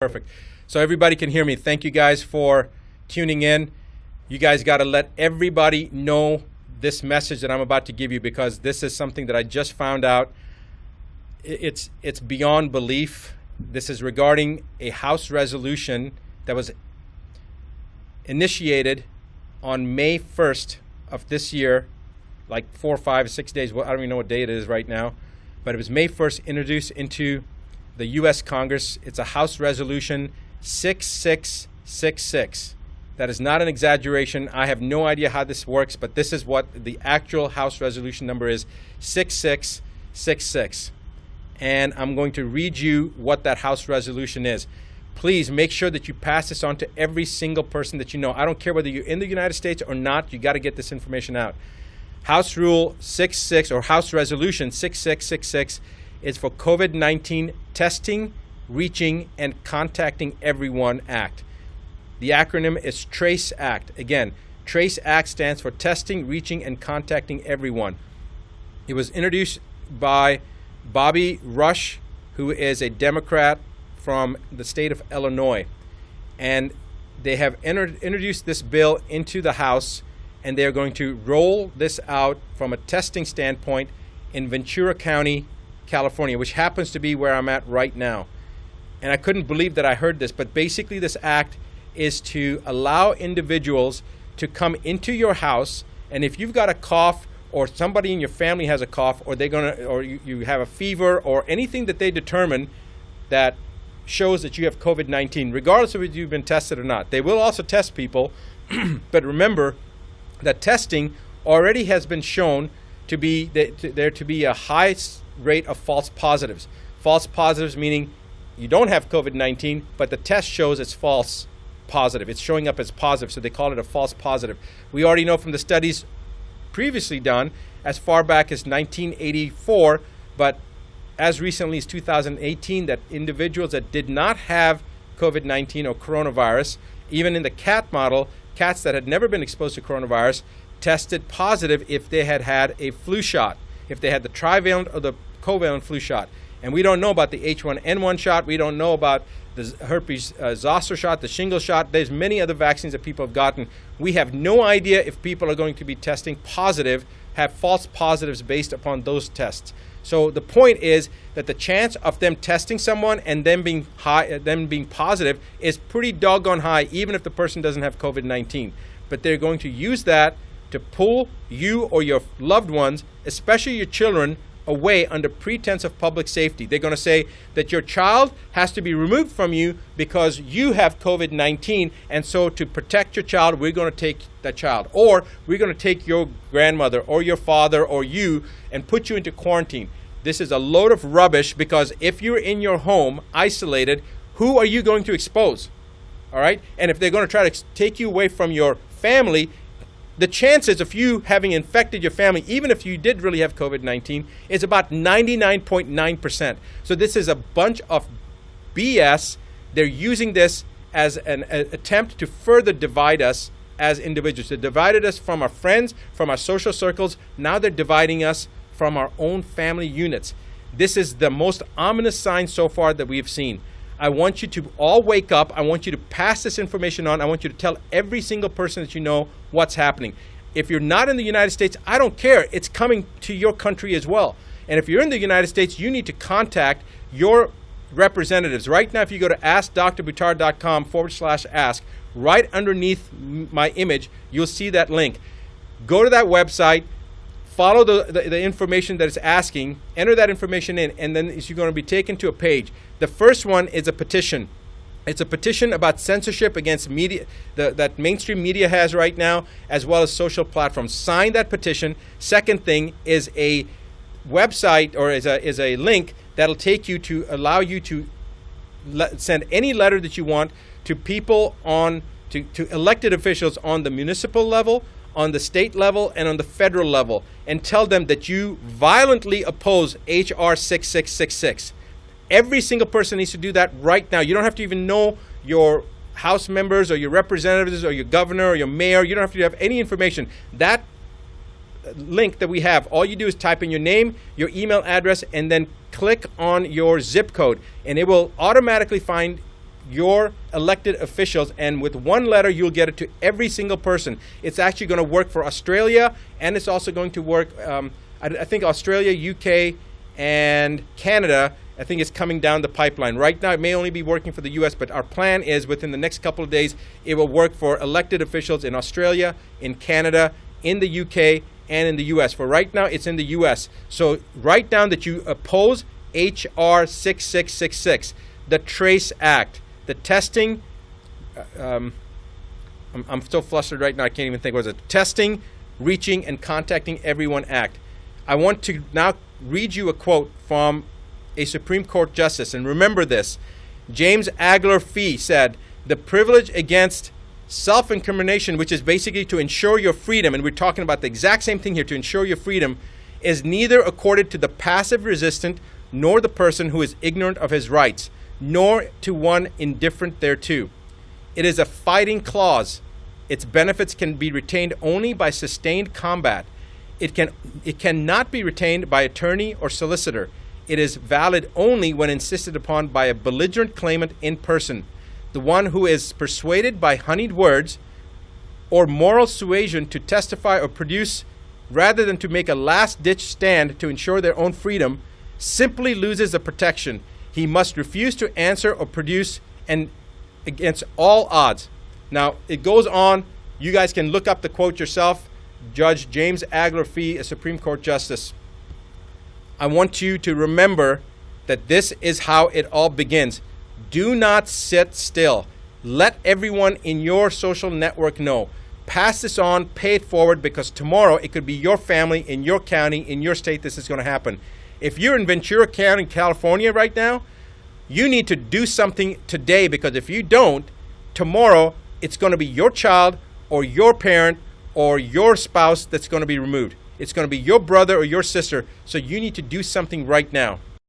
Perfect. So everybody can hear me. Thank you guys for tuning in. You guys got to let everybody know this message that I'm about to give you, because this is something that I just found out. It's beyond belief. This is regarding a House resolution that was initiated on May 1st of this year, like 4, 5, 6 days. Well, I don't even know what day it is right now, but it was May 1st, introduced into the U.S. Congress. It's a House Resolution 6666. That is not an exaggeration. I have no idea how this works, but this is what the actual House resolution number is, 6666. And I'm going to read you what that House resolution is. Please make sure that you pass this on to every single person that you know. I don't care whether you're in the United States or not, you got to get this information out. House Rule 66, or House Resolution 6666, is for COVID-19 testing, reaching, and contacting everyone Act. The acronym is TRACE Act. Again, TRACE Act stands for Testing, Reaching, and Contacting Everyone. It was introduced by Bobby Rush, who is a Democrat from the state of Illinois. And they have introduced this bill into the House, and they're going to roll this out from a testing standpoint in Ventura County, California, which happens to be where I'm at right now. And I couldn't believe that I heard this, but basically this act is to allow individuals to come into your house, and if you've got a cough, or somebody in your family has a cough, or you have a fever, or anything that they determine that shows that you have COVID-19, regardless of whether you've been tested or not. They will also test people, but remember that testing already has been shown to be there to be a high rate of false positives. False positives meaning you don't have COVID-19, but the test shows it's false positive. It's showing up as positive, so they call it a false positive. We already know from the studies previously done as far back as 1984, but as recently as 2018, that individuals that did not have COVID-19 or coronavirus, even in the cat model, cats that had never been exposed to coronavirus, tested positive if they had had a flu shot, if they had the trivalent or the covalent flu shot. And we don't know about the H1N1 shot. We don't know about the herpes zoster shot, the shingles shot. There's many other vaccines that people have gotten. We have no idea if people are going to be testing positive, have false positives based upon those tests. So the point is that the chance of them testing someone and them being positive is pretty doggone high, even if the person doesn't have COVID-19. But they're going to use that to pull you or your loved ones, especially your children, away under pretense of public safety. They're going to say that your child has to be removed from you because you have COVID-19, and so to protect your child, we're going to take that child. Or we're going to take your grandmother or your father or you and put you into quarantine. This is a load of rubbish, because if you're in your home isolated, who are you going to expose? All right? And if they're going to try to take you away from your family, the chances of you having infected your family, even if you did really have COVID-19, is about 99.9%. So this is a bunch of BS. They're using this as an attempt to further divide us as individuals. They divided us from our friends, from our social circles. Now they're dividing us from our own family units. This is the most ominous sign so far that we've seen. I want you to all wake up. I want you to pass this information on. I want you to tell every single person that you know what's happening. If you're not in the United States, I don't care. It's coming to your country as well. And if you're in the United States, you need to contact your representatives. Right now, if you go to askdrbuttar.com/ask, right underneath my image, you'll see that link. Go to that website. Follow the information that it's asking, enter that information in, and then you're going to be taken to a page. The first one is a petition. It's a petition about censorship against media that mainstream media has right now, as well as social platforms. Sign that petition. Second thing is a website, or is a link that'll take you to allow you to send any letter that you want to people to elected officials on the municipal level, on the state level, and on the federal level, and tell them that you violently oppose H.R. 6666. Every single person needs to do that right now. You don't have to even know your House members or your representatives or your governor or your mayor. You don't have to have any information. That link that we have, all you do is type in your name, your email address, and then click on your zip code, and it will automatically find your elected officials, and with one letter you'll get it to every single person. It's actually going to work for Australia, and it's also going to work, I think Australia, UK, and Canada, I think it's coming down the pipeline. Right now it may only be working for the US, but our plan is within the next couple of days it will work for elected officials in Australia, in Canada, in the UK, and in the US. For right now it's in the US. So write down that you oppose HR 6666, the TRACE Act, the testing, I'm so flustered right now I can't even think what it was. Testing, Reaching, and Contacting Everyone Act. I want to now read you a quote from a Supreme Court justice, and remember this. James Agler Fee said, "The privilege against self-incrimination, which is basically to ensure your freedom," and we're talking about the exact same thing here, to ensure your freedom, "is neither accorded to the passive resistant nor the person who is ignorant of his rights, nor to one indifferent thereto. It is a fighting clause. Its benefits can be retained only by sustained combat. It cannot be retained by attorney or solicitor. It is valid only when insisted upon by a belligerent claimant in person, the one who is persuaded by honeyed words or moral suasion to testify or produce rather than to make a last-ditch stand to ensure their own freedom, simply loses the protection. He must refuse to answer or produce, and against all odds." Now, it goes on. You guys can look up the quote yourself. Judge James Agler Fee, a Supreme Court Justice. I want you to remember that this is how it all begins. Do not sit still. Let everyone in your social network know. Pass this on, pay it forward, because tomorrow it could be your family, in your county, in your state, this is going to happen. If you're in Ventura County, California right now, you need to do something today, because if you don't, tomorrow it's going to be your child or your parent or your spouse that's going to be removed. It's going to be your brother or your sister. So you need to do something right now.